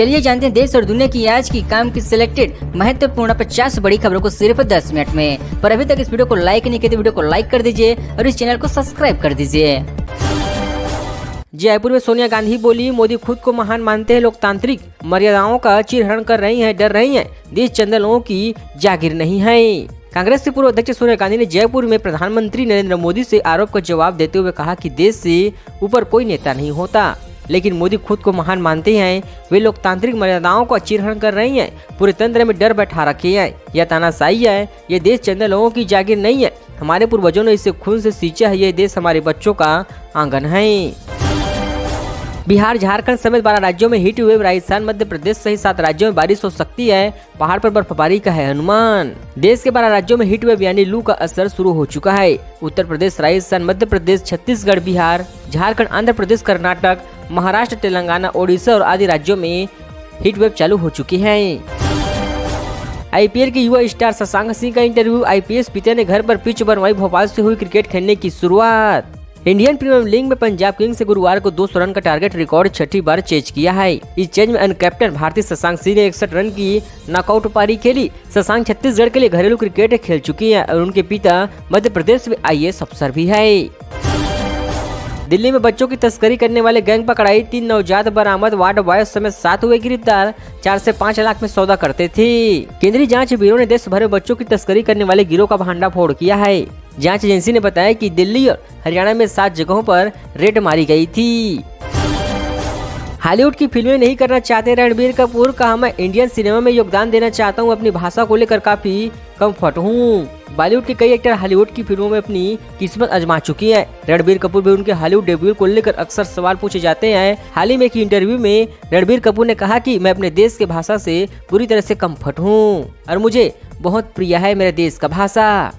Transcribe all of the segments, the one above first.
चलिए जानते हैं देश और दुनिया की आज की काम की सिलेक्टेड महत्वपूर्ण 50 बड़ी खबरों को सिर्फ 10 मिनट में। पर अभी तक इस वीडियो को लाइक नहीं किया तो वीडियो को लाइक कर दीजिए और इस चैनल को सब्सक्राइब कर दीजिए। जयपुर में सोनिया गांधी बोली, मोदी खुद को महान मानते हैं, लोकतांत्रिक मर्यादाओं का चीरहरण कर रही हैं, डर रही हैं, देश चंद लोगों की जागीर नहीं है। कांग्रेस के पूर्व अध्यक्ष सोनिया गांधी ने जयपुर में प्रधानमंत्री नरेंद्र मोदी से आरोप का जवाब देते हुए कहा कि देश से ऊपर कोई नेता नहीं होता, लेकिन मोदी खुद को महान मानते हैं। वे लोकतांत्रिक मर्यादाओं का चीरहरण कर रही हैं, पूरे तंत्र में डर बैठा रखे हैं। यह तानाशाही है, ये देश चंद लोगों की जागीर नहीं है। हमारे पूर्वजों ने इसे खून से सींचा है, ये देश हमारे बच्चों का आंगन है। बिहार, झारखंड समेत 12 राज्यों में हीट वेव, राजस्थान, मध्य प्रदेश सहित 7 राज्यों में बारिश हो सकती है, पहाड़ पर बर्फबारी का है अनुमान। देश के 12 राज्यों में हीट वेव यानी लू का असर शुरू हो चुका है। उत्तर प्रदेश, राजस्थान, मध्य प्रदेश, छत्तीसगढ़, बिहार, झारखंड, आंध्र प्रदेश, कर्नाटक, महाराष्ट्र, तेलंगाना, ओडिशा और आदि राज्यों में हीट वेव चालू हो चुकी है। आईपीएल के युवा स्टार शशांक सिंह का इंटरव्यू, आईपीएस पिता ने घर पर पिच बनवाई, भोपाल से हुई क्रिकेट खेलने की शुरुआत। इंडियन प्रीमियर लीग में पंजाब किंग्स से गुरुवार को 200 रन का टारगेट रिकॉर्ड 6ठी बार चेज किया है। इस चेज में अनकैप्टन भारतीय शशांक सिंह ने 61 रन की नॉकआउट पारी खेली। शशांक छत्तीसगढ़ के लिए घरेलू क्रिकेट खेल चुकी हैं और उनके पिता मध्य प्रदेश में आईएएस अफसर भी है। दिल्ली में बच्चों की तस्करी करने वाले गैंग पकड़ाई, 3 नवजात बरामद, वार्ड बॉय समेत 7 हुए गिरफ्तार, 4 से 5 लाख में सौदा करते थे। केंद्रीय जांच ब्यूरो ने देश भर में बच्चों की तस्करी करने वाले गिरोह का भंडाफोड़ किया है। जांच एजेंसी ने बताया कि दिल्ली और हरियाणा में 7 जगहों पर रेड मारी गई थी। हॉलीवुड की फिल्में नहीं करना चाहते रणबीर कपूर, कहा मैं इंडियन सिनेमा में योगदान देना चाहता हूं, अपनी भाषा को लेकर काफी कम्फर्ट हूं। बॉलीवुड के कई एक्टर हॉलीवुड की फिल्मों में अपनी किस्मत आजमा चुकी हैं। रणबीर कपूर भी उनके हॉलीवुड डेब्यू को लेकर अक्सर सवाल पूछे जाते हैं। हाल ही में एक इंटरव्यू में रणबीर कपूर ने कहा कि मैं अपने देश की भाषा से पूरी तरह से कम्फर्ट हूँ और मुझे बहुत प्रिय है मेरे देश का भाषा।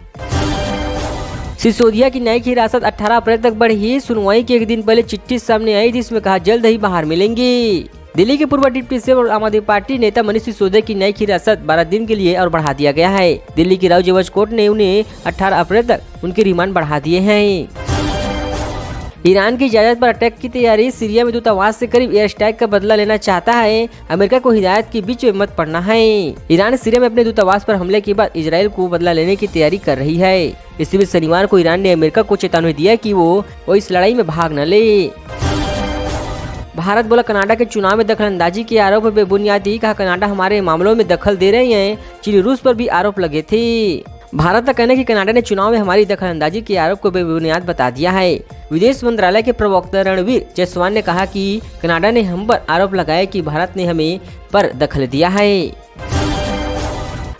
सिसोदिया की न्यायिक हिरासत 18 अप्रैल तक बढ़ी। सुनवाई के एक दिन पहले चिट्ठी सामने आई जिसमें कहा जल्द ही बाहर मिलेंगी। दिल्ली के पूर्व डिप्टी सीएम और आम आदमी पार्टी नेता मनीष सिसोदिया की न्यायिक हिरासत 12 दिन के लिए और बढ़ा दिया गया है। दिल्ली की राज्य जज कोर्ट ने उन्हें 18 अप्रैल तक उनके रिमांड बढ़ा दिए हैं। ईरान की इजाजत पर अटैक की तैयारी, सीरिया में दूतावास से करीब एयर स्ट्राइक का बदला लेना चाहता है। अमेरिका को हिदायत के बीच में मत पड़ना है। ईरान सीरिया में अपने दूतावास पर हमले के बाद इजराइल को बदला लेने की तैयारी कर रही है। इसी बीच शनिवार को ईरान ने अमेरिका को चेतावनी दिया कि वो इस लड़ाई में भाग न ले। भारत बोला कनाडा के चुनाव में दखलंदाजी के आरोप बेबुनियादी, कहा कनाडा हमारे मामलों में दखल दे रहे हैं। चीन, रूस पर भी आरोप लगे थे। भारत का कहना है कि कनाडा ने चुनाव में हमारी दखलंदाजी के आरोप को बेबुनियाद बता दिया है। विदेश मंत्रालय के प्रवक्ता रणवीर जायसवाल ने कहा कि कनाडा ने हम पर आरोप लगाया कि भारत ने हमें पर दखल दिया है।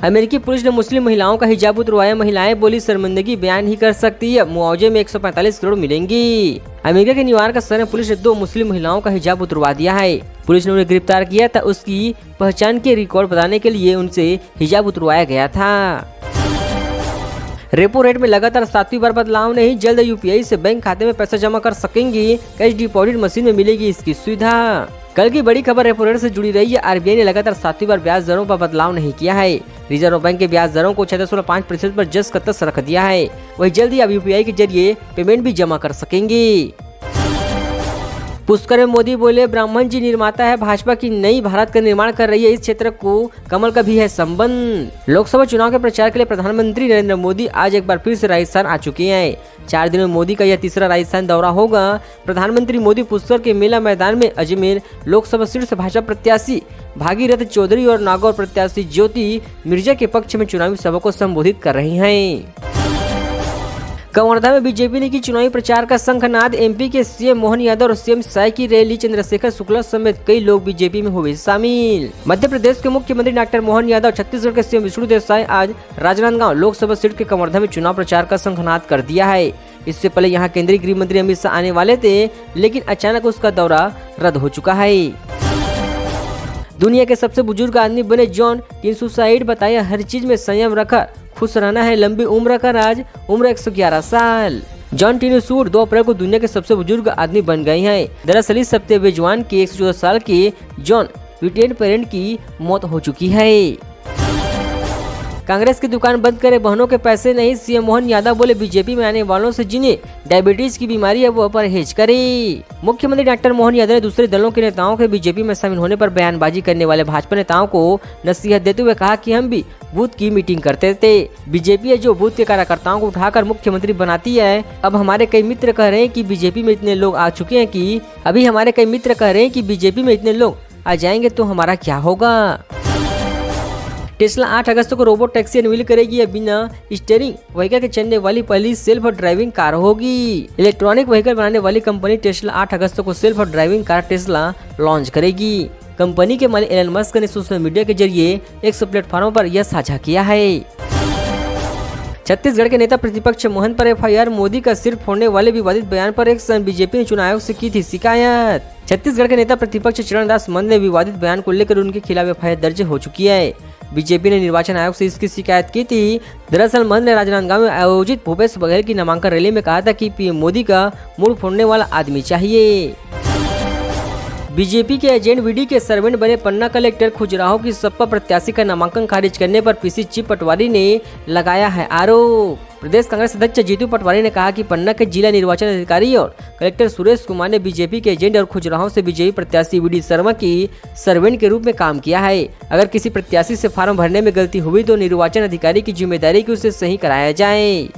अमेरिकी पुलिस ने मुस्लिम महिलाओं का हिजाब उतरवाया, महिलाएं बोली शर्मिंदगी बयान ही कर सकती है, मुआवजे में 145 करोड़ मिलेंगी। अमेरिका के न्यूयॉर्क शहर में पुलिस ने 2 मुस्लिम महिलाओं का हिजाब उतरवा दिया है। पुलिस ने उन्हें गिरफ्तार किया था, उसकी पहचान के रिकॉर्ड बताने के लिए उनसे हिजाब उतरवाया गया था। रेपो रेट में लगातार 7वीं बार बदलाव नहीं, जल्द यूपीआई से बैंक खाते में पैसा जमा कर सकेंगी, कैश डिपॉजिट मशीन में मिलेगी इसकी सुविधा। कल की बड़ी खबर रेपो रेट से जुड़ी रही है। आरबीआई ने लगातार 7वीं बार ब्याज दरों पर बदलाव नहीं किया है। रिजर्व बैंक के ब्याज दरों को 6.5% पर जस कतस रख दिया है। वही जल्द ही अब यूपीआई के जरिए पेमेंट भी जमा कर सकेंगी। पुष्कर में मोदी बोले, ब्राह्मण जी निर्माता है, भाजपा की नई भारत का निर्माण कर रही है, इस क्षेत्र को कमल का भी है संबंध। लोकसभा चुनाव के प्रचार के लिए प्रधानमंत्री नरेंद्र मोदी आज एक बार फिर से राजस्थान आ चुके हैं। 4 दिनों में मोदी का यह तीसरा राजस्थान दौरा होगा। प्रधानमंत्री मोदी पुष्कर के मेला मैदान में अजमेर लोकसभा सीट से भाजपा प्रत्याशी भागीरथ चौधरी और नागौर प्रत्याशी ज्योति मिर्जा के पक्ष में चुनावी सभा को संबोधित कर रही हैं। कवर्धा में बीजेपी ने की चुनावी प्रचार का शंखनाद, एमपी के सीएम मोहन यादव और सीएम साय की रैली, चंद्रशेखर शुक्ला समेत कई लोग बीजेपी में हुए शामिल। मध्य प्रदेश के मुख्यमंत्री डॉक्टर मोहन यादव, छत्तीसगढ़ के सीएम विष्णु देसाई आज राजनांदगांव लोकसभा सीट के कवर्धा में चुनाव प्रचार का शंखनाद कर दिया है। इससे पहले यहां केंद्रीय गृह मंत्री अमित शाह आने वाले थे, लेकिन अचानक उसका दौरा रद्द हो चुका है। दुनिया के सबसे बुजुर्ग आदमी बने जॉन टिनसुसाइड, बताया हर चीज में संयम रखा, खुश रहना है लंबी उम्र का राज, उम्र 111 साल। जॉन टिनसुड 2 अप्रैल को दुनिया के सबसे बुजुर्ग आदमी बन गए हैं। दरअसल इस हफ्ते बेजुबान के 114 साल के जॉन विटेन पेरेंट की मौत हो चुकी है। कांग्रेस की दुकान बंद करे, बहनों के पैसे नहीं। सीएम मोहन यादव बोले बीजेपी में आने वालों से जिन्हें डायबिटीज की बीमारी है वो परहेज करे। मुख्यमंत्री डॉक्टर मोहन यादव ने दूसरे दलों के नेताओं के बीजेपी में शामिल होने पर बयानबाजी करने वाले भाजपा नेताओं को नसीहत देते हुए कहा कि हम भी बूथ की मीटिंग करते थे। बीजेपी है जो बूथ के कार्यकर्ताओं को उठाकर मुख्यमंत्री बनाती है। अब हमारे कई मित्र कह रहे हैं कि बीजेपी में इतने लोग आ चुके हैं कि अभी हमारे कई मित्र कह रहे हैं कि बीजेपी में इतने लोग आ जाएंगे तो हमारा क्या होगा। टेस्ला 8 अगस्त को रोबोट टैक्सी अनवील करेगी। या बिना स्टीयरिंग व्हीकल के चलने वाली पहली सेल्फ ड्राइविंग कार होगी। इलेक्ट्रॉनिक व्हीकल बनाने वाली कंपनी टेस्ला 8 अगस्त को self driving car Tesla launch करेगी। कंपनी के मालिक एलन मस्क ने सोशल मीडिया के जरिए एक्स प्लेटफॉर्म पर यह साझा किया है। छत्तीसगढ़ के नेता प्रतिपक्ष मोहन पर एफआईआर। मोदी का सिर फोड़ने वाले विवादित बयान पर एक बीजेपी ने चुनाव आयोग से की थी शिकायत। छत्तीसगढ़ के नेता प्रतिपक्ष चरणदास मंद ने विवादित बयान को लेकर उनके खिलाफ एफआईआर दर्ज हो चुकी है। बीजेपी ने निर्वाचन आयोग से इसकी शिकायत की थी। दरअसल मंद ने राजनांदगांव में आयोजित भूपेश बघेल की नामांकन रैली में कहा था कि पीएम मोदी का मुड़ फोड़ने वाला आदमी चाहिए। बीजेपी के एजेंट वीडी के सर्वेंट बने पन्ना कलेक्टर खुजराहो की सपा प्रत्याशी का नामांकन खारिज करने पर पीसी चीफ पटवारी ने लगाया है आरोप। प्रदेश कांग्रेस अध्यक्ष जीतू पटवारी ने कहा कि पन्ना के जिला निर्वाचन अधिकारी और कलेक्टर सुरेश कुमार ने बीजेपी के एजेंट और खुजराहो से बीजेपी प्रत्याशी वीडी शर्मा की सर्वेंट के रूप में काम किया है। अगर किसी प्रत्याशी से फॉर्म भरने में गलती हुई तो निर्वाचन अधिकारी की जिम्मेदारी की उसे सही कराया जाए।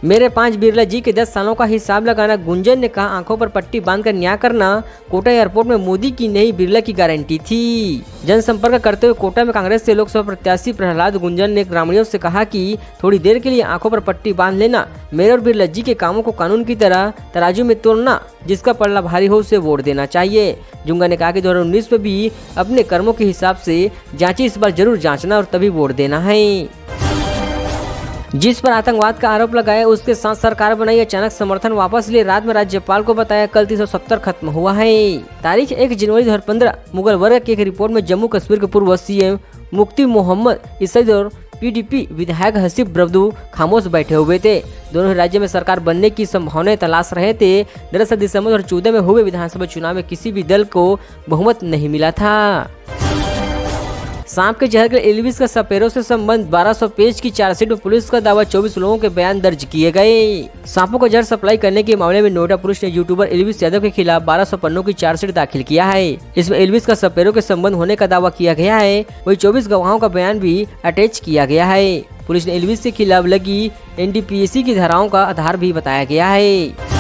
मेरे 5 बिरला जी के 10 सालों का हिसाब लगाना। गुंजन ने कहा आंखों पर पट्टी बांधकर न्याय करना कोटा एयरपोर्ट में मोदी की नहीं बिरला की गारंटी थी। जनसंपर्क करते हुए कोटा में कांग्रेस से लोकसभा प्रत्याशी प्रहलाद गुंजन ने ग्रामीणों से कहा कि थोड़ी देर के लिए आंखों पर पट्टी बांध लेना, मेरे और बिरला जी के कामों को कानून की तरह तराजू में तोड़ना, जिसका पल्ला भारी हो उसे वोट देना चाहिए। जुंगा ने कहा कि 2019 में भी अपने कर्मों के हिसाब से जांची, इस बार जरूर जांचना और तभी वोट देना है। जिस पर आतंकवाद का आरोप लगाया उसके साथ सरकार बनाई, अचानक समर्थन वापस लिए। रात में राज्यपाल को बताया कल 370 खत्म हुआ है। तारीख 1 जनवरी 2015 मुगल वर्ग की एक रिपोर्ट में जम्मू कश्मीर के पूर्व सीएम मुफ्ती मोहम्मद इसैद और पीडीपी विधायक हसीब ब्रदू खामोश बैठे हुए थे। दोनों ही राज्य में सरकार बनने की संभावनाएं तलाश रहे थे। दरअसल दिसंबर 2014 में हुए विधानसभा चुनाव में किसी भी दल को बहुमत नहीं मिला था। सांप के जहर के एल्विस का सपेरों से संबंध 1200 पेज की चार्जशीट में पुलिस का दावा, 24 लोगों के बयान दर्ज किए गए। सांपों को जहर सप्लाई करने के मामले में नोएडा पुलिस ने यूट्यूबर एल्विस यादव के खिलाफ 1200 पन्नों की चार्जशीट दाखिल किया है। इसमें एल्विस का सपेरों के संबंध होने का दावा किया गया है। वही 24 गवाहों का बयान भी अटैच किया गया है। पुलिस ने एल्विस के खिलाफ लगी एनडीपीएस की धाराओं का आधार भी बताया गया है।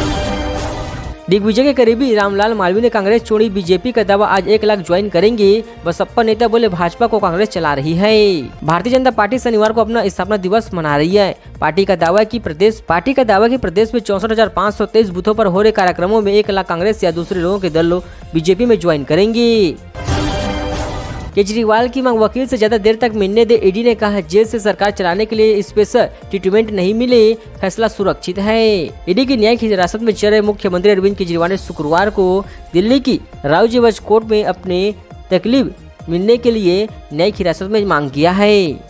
दिग्विजय के करीबी रामलाल मालवीय ने कांग्रेस छोड़ी, बीजेपी का दावा आज 1 लाख ज्वाइन करेंगे। बसपा नेता बोले भाजपा को कांग्रेस चला रही है। भारतीय जनता पार्टी शनिवार को अपना स्थापना दिवस मना रही है। पार्टी का दावा है कि प्रदेश में 64,523 बूथों पर हो रहे कार्यक्रमों में 1 लाख कांग्रेस या दूसरे लोगों के दल बीजेपी में ज्वाइन करेंगे। केजरीवाल की मांग, वकील से ज्यादा देर तक मिलने दे। ईडी ने कहा जेल से सरकार चलाने के लिए स्पेशल ट्रीटमेंट नहीं मिले, फैसला सुरक्षित है। ईडी की न्यायिक हिरासत में चल रहे मुख्यमंत्री अरविंद केजरीवाल ने शुक्रवार को दिल्ली की राउजी वज कोर्ट में अपने तकलीफ मिलने के लिए न्यायिक हिरासत में मांग किया है।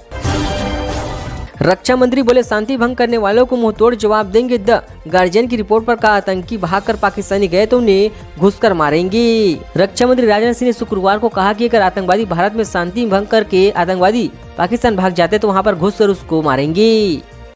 रक्षा मंत्री बोले शांति भंग करने वालों को मुंहतोड़ जवाब देंगे। द गार्जियन की रिपोर्ट पर कहा आतंकी भागकर पाकिस्तानी गए तो उन्हें घुसकर मारेंगे। रक्षा मंत्री राजनाथ सिंह ने शुक्रवार को कहा कि अगर आतंकवादी भारत में शांति भंग करके आतंकवादी पाकिस्तान भाग जाते तो वहां पर घुसकर उसको मारेंगे।